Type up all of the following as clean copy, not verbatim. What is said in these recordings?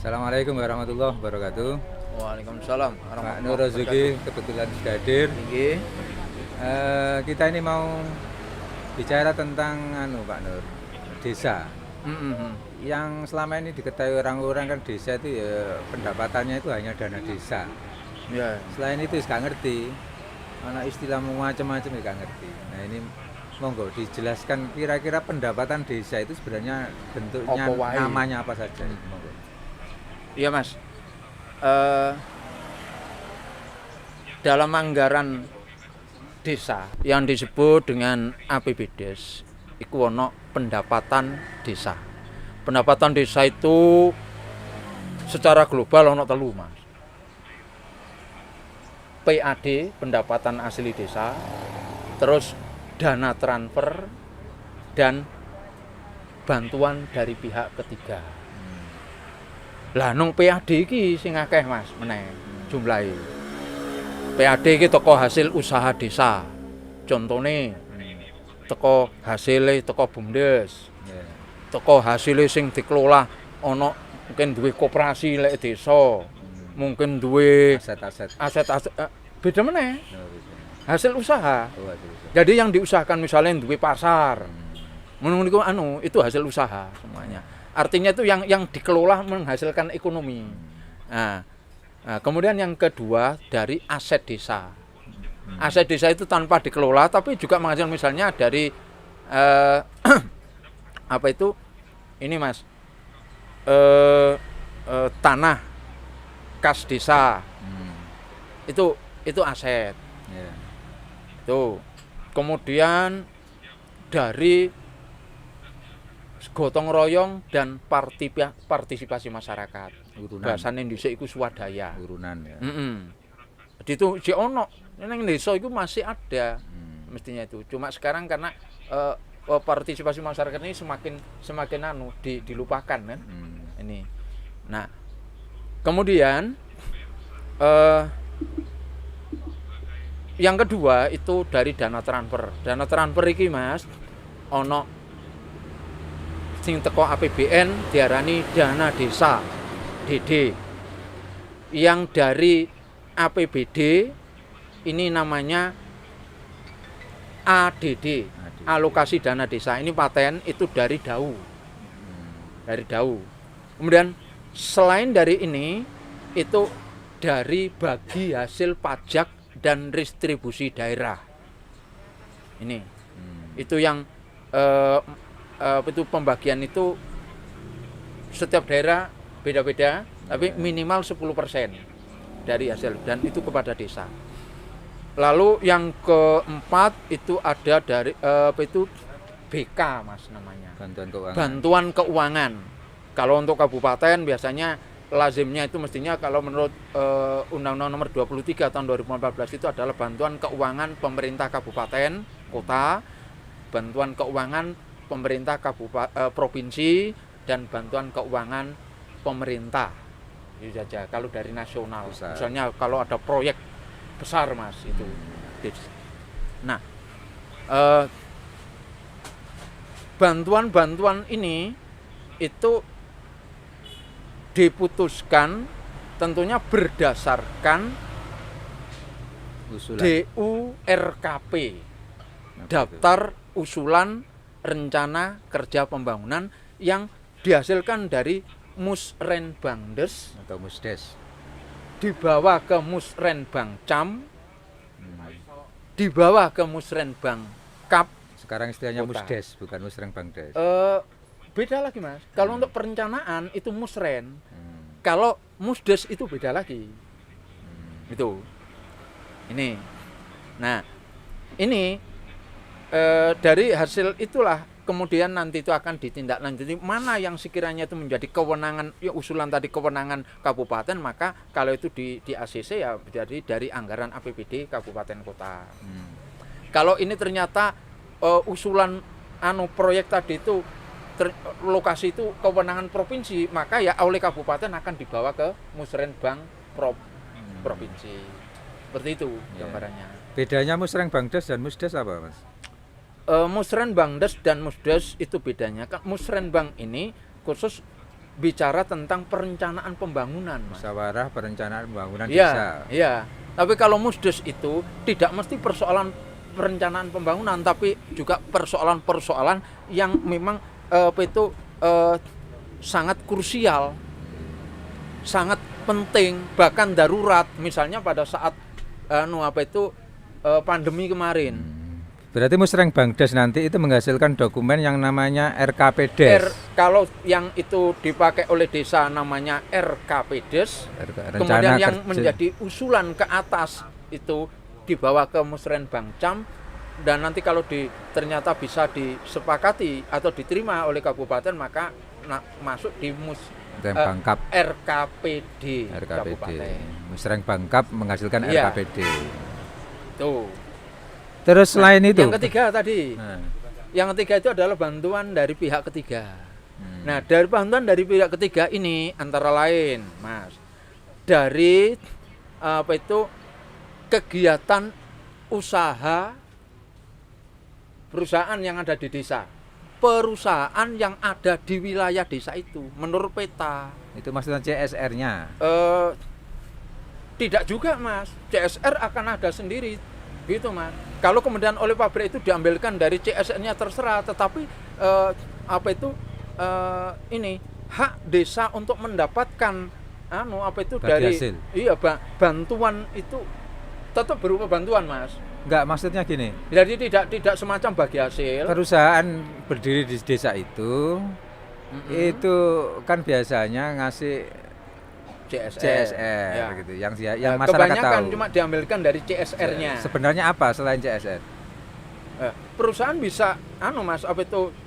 Assalamualaikum warahmatullahi wabarakatuh. Waalaikumsalam Pak warahmatullahi Nur Rozuki wabarakatuh. kebetulan sudah hadir. Nggih. Kita ini mau bicara tentang Pak Nur, desa. Mhm. Yang selama ini diketahui orang-orang kan desa itu ya pendapatannya itu hanya dana desa. Ya. Selain itu nggak ngerti. Mana istilah macam-macam ya nggak ngerti. Nah ini monggo dijelaskan kira-kira pendapatan desa itu sebenarnya bentuknya Apa wae? namanya apa saja. Monggo. Iya, Mas. Dalam anggaran desa yang disebut dengan APBDes iku ono pendapatan desa. Pendapatan desa itu secara global ono telu, Mas. PAD, pendapatan asli desa, terus dana transfer dan bantuan dari pihak ketiga. Lah nung PAD iki sing akeh Mas meneh jumlahe. PAD iki teko hasil usaha desa. Contone teko hasile teko BUMDes. Ya. Teko hasile sing dikelola ana mungkin duwe koperasi lek desa. Mungkin duwe Aset-aset. aset-aset beda meneh. Oh, gitu. Hasil usaha. Oh, aset usaha. Jadi yang diusahakan misalnya duwe pasar. Ngono niku itu hasil usaha semuanya. Artinya itu yang dikelola menghasilkan ekonomi. Nah, kemudian yang kedua dari aset desa. Aset desa itu tanpa dikelola tapi juga menghasilkan misalnya dari apa itu? Ini Mas. Tanah kas desa. Itu aset. Ya. Tuh. Kemudian dari gotong royong dan partisipasi masyarakat. Urunan. Bahasane dhisik iku swadaya. Urunan ya. Jadi itu si ono nang desa itu masih ada mestinya itu. Cuma sekarang karena partisipasi masyarakat ini semakin dilupakan kan. Ini. Nah, kemudian yang kedua itu dari dana transfer. Dana transfer iki Mas ono sing teko APBN diarani dana desa DD. Yang dari APBD ini namanya ADD, alokasi dana desa. Ini paten itu dari DAU. Dari DAU. Kemudian selain dari ini itu dari bagi hasil pajak dan distribusi daerah. Ini. Itu yang itu pembagian itu setiap daerah beda-beda, tapi minimal 10% dari hasil dan itu kepada desa. Lalu yang keempat itu ada dari itu BK Mas namanya. Bantuan keuangan. Bantuan keuangan. Kalau untuk kabupaten biasanya lazimnya itu mestinya kalau menurut Undang-Undang Nomor 23 tahun 2014 itu adalah bantuan keuangan pemerintah kabupaten, kota, bantuan keuangan pemerintah provinsi dan bantuan keuangan pemerintah. Itu saja kalau dari nasional. Besar. Misalnya kalau ada proyek besar Mas itu. Nah, bantuan-bantuan ini itu diputuskan tentunya berdasarkan Usulan. DURKP, daftar usulan rencana kerja pembangunan yang dihasilkan dari Musrenbangdes Atau Musdes. dibawa ke Musrenbangcam, dibawa ke Musrenbangkap. Sekarang istilahnya Kota. Musdes, bukan Musrenbangdes. Beda lagi Mas. Kalau untuk perencanaan itu Musren. Kalau Musdes itu beda lagi. Itu. Ini. Nah, ini dari hasil itulah kemudian nanti itu akan ditindaklanjuti mana yang sekiranya itu menjadi kewenangan ya usulan tadi kewenangan kabupaten, maka kalau itu di ACC ya jadi dari anggaran APBD kabupaten kota. Kalau ini ternyata usulan proyek tadi itu lokasi itu kewenangan provinsi, maka ya oleh kabupaten akan dibawa ke Musrenbang provinsi. Seperti itu gambarannya. Bedanya Musrenbangdes dan Musdes apa, Mas? Musrenbangdes dan Musdes itu bedanya. Musrenbang ini khusus bicara tentang perencanaan pembangunan, Mas. Musyawarah perencanaan pembangunan Iya, desa. iya. Tapi kalau Musdes itu tidak mesti persoalan perencanaan pembangunan, tapi juga persoalan-persoalan yang memang sangat krusial, sangat penting, bahkan darurat. Misalnya pada saat pandemi kemarin. Berarti Musrengbangdes nanti itu menghasilkan dokumen yang namanya RKPDes. Kalau yang itu dipakai oleh desa namanya RKPDes, kemudian yang menjadi usulan ke atas itu dibawa ke Musrenbangcam, dan nanti kalau ternyata bisa disepakati atau diterima oleh kabupaten, maka masuk di Bangkap. RKPD kabupaten. Musrengbangkap menghasilkan RKPD. Tuh. Terus selain itu, yang ketiga tadi, yang ketiga itu adalah bantuan dari pihak ketiga. Nah, dari bantuan dari pihak ketiga ini antara lain, Mas, dari kegiatan usaha perusahaan yang ada di desa, perusahaan yang ada di wilayah desa itu, menurut peta. Itu maksudnya CSR-nya? Tidak juga, Mas. CSR akan ada sendiri, gitu, Mas. Kalau kemudian oleh pabrik itu diambilkan dari CSR-nya terserah, tetapi ini hak desa untuk mendapatkan dari hasil. Iya, bantuan itu tetap berupa bantuan, Mas. Enggak, maksudnya gini. Jadi tidak semacam bagi hasil. Perusahaan berdiri di desa itu kan biasanya ngasih CSR gitu, yang masyarakat kebanyakan tahu. Cuma diambilkan dari CSR-nya. Sebenarnya apa selain CSR? Perusahaan bisa, Mas,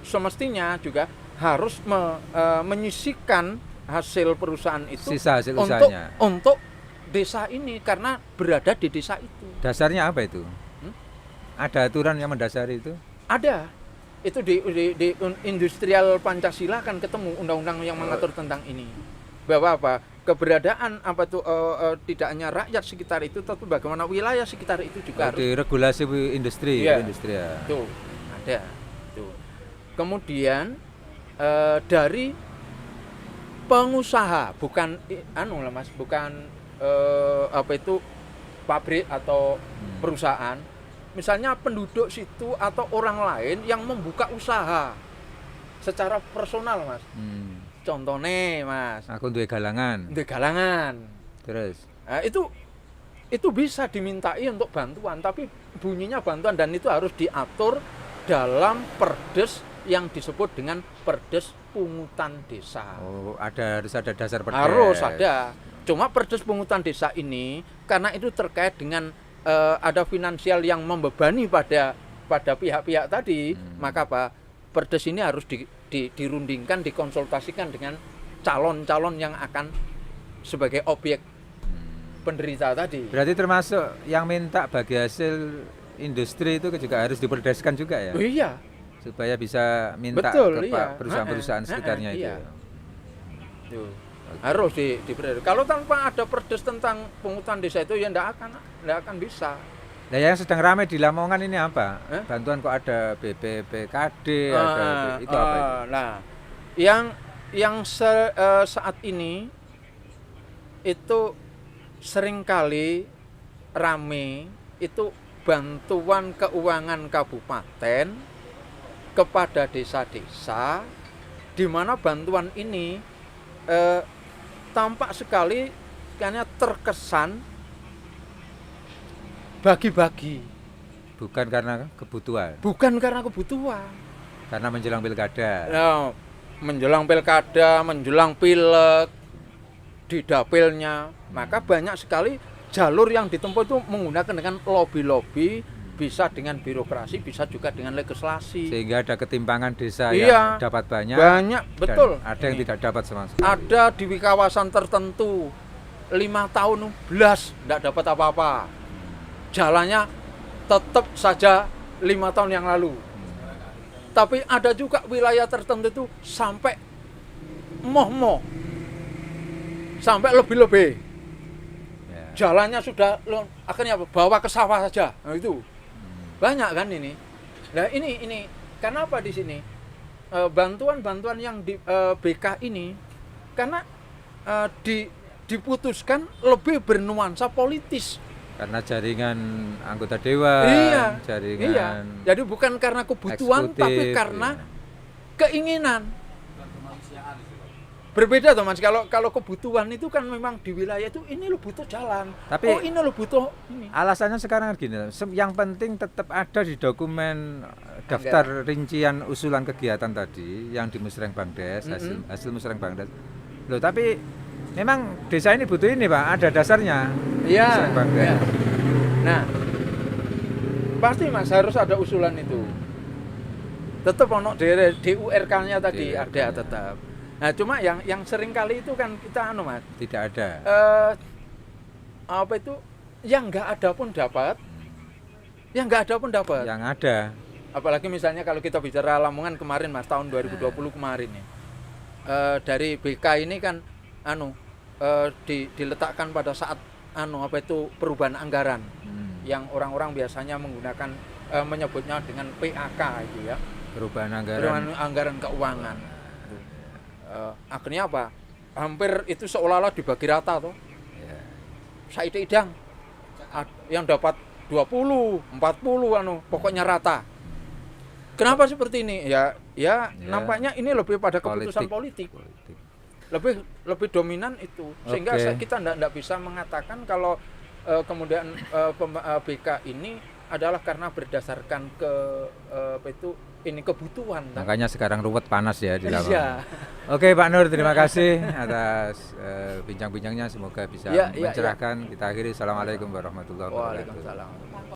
semestinya juga harus menyisihkan hasil perusahaan itu, sisa hasil usahanya untuk desa ini karena berada di desa itu. Dasarnya apa itu? Ada aturan yang mendasari itu? Ada. Itu di industrial Pancasila kan ketemu undang-undang yang mengatur tentang ini. Bahwa keberadaan tidak hanya rakyat sekitar itu, tapi bagaimana wilayah sekitar itu juga harus di regulasi industri. Industri ya. Tuh, ada. Tuh. Kemudian dari pengusaha, bukan Mas, bukan pabrik atau perusahaan. Misalnya penduduk situ atau orang lain yang membuka usaha secara personal, Mas. Contohnya, Mas, aku duwe galangan. Terus itu bisa dimintai untuk bantuan, tapi bunyinya bantuan, dan itu harus diatur dalam perdes yang disebut dengan perdes pungutan desa. Harus ada dasar perdes. Harus ada. Cuma perdes pungutan desa ini karena itu terkait dengan ada finansial yang membebani pada pihak-pihak tadi, maka perdes ini harus dirundingkan, dikonsultasikan dengan calon-calon yang akan sebagai objek penderita tadi. Berarti termasuk yang minta bagi hasil industri itu juga harus diperdeskan juga ya? Iya. Supaya bisa minta ke perusahaan-perusahaan sekitarnya itu. Iya. Harus diperdeskan. Kalau tanpa ada perdes tentang pungutan desa itu ya tidak akan bisa. Nah, yang sedang ramai di Lamongan ini apa? Bantuan kok ada BPPKD, itu apa itu? Nah, yang saat ini itu seringkali rame itu bantuan keuangan kabupaten kepada desa-desa, di mana bantuan ini tampak sekali karena terkesan bagi-bagi. Bukan karena kebutuhan. Karena menjelang pilkada. Nah, menjelang pilkada, menjelang pileg di dapilnya, maka banyak sekali jalur yang ditempuh itu menggunakan dengan lobby-lobby, bisa dengan birokrasi, bisa juga dengan legislasi. Sehingga ada ketimpangan desa yang dapat banyak. Betul. Ada yang tidak dapat sama sekali. Ada di kawasan tertentu 5 tahun belas tidak dapat apa-apa. Jalannya tetap saja 5 tahun yang lalu. Tapi ada juga wilayah tertentu itu sampai moh-moh, sampai lebih-lebih. Jalannya sudah akhirnya bawa ke sawah saja. Nah, itu banyak kan ini. Nah, ini kenapa di sini bantuan-bantuan yang di BK ini karena diputuskan lebih bernuansa politis. Karena jaringan anggota dewan, Iya. jaringan Jadi bukan karena kebutuhan eksekutif, tapi karena iya. keinginan. Berbeda toh Mas, kalau kebutuhan itu kan memang di wilayah itu ini lo butuh jalan. Tapi- oh ini lo butuh ini. Alasannya sekarang kan gini, yang penting tetap ada di dokumen daftar rincian usulan kegiatan tadi yang di Musreng Bangdes, hasil Musreng Bangdes. Loh, tapi memang desa ini butuh ini Pak, ada dasarnya. Iya. Musreng Bangdes. Iya. Nah, pasti Mas harus ada usulan itu. Tetap ono DURK-nya tadi DURK. ada tetap. Nah, cuma yang sering kali itu kan kita Mas, Tidak ada. apa itu yang nggak ada pun dapat, yang nggak ada pun dapat. Yang ada. Apalagi misalnya kalau kita bicara Lamongan kemarin Mas, tahun 2020 kemarin ya. Dari BK ini kan diletakkan pada saat apa itu perubahan anggaran yang orang-orang biasanya menggunakan menyebutnya dengan PAK itu ya. Perubahan anggaran. Perubahan anggaran keuangan. Akhirnya apa? Hampir itu seolah-olah dibagi rata tuh. Ya. Saidi Idang yang dapat 20, 40 pokoknya rata. Kenapa seperti ini? Ya. Nampaknya ini lebih pada keputusan politik. Lebih dominan itu. Sehingga kita enggak bisa mengatakan kalau kemudian BK ini adalah karena berdasarkan kebutuhan. Makanya sekarang ruwet panas ya di Lamongan. Iya. Oke Pak Nur, terima kasih atas bincang-bincangnya, semoga bisa mencerahkan. Kita akhiri. Assalamualaikum warahmatullahi wabarakatuh. Waalaikumsalam.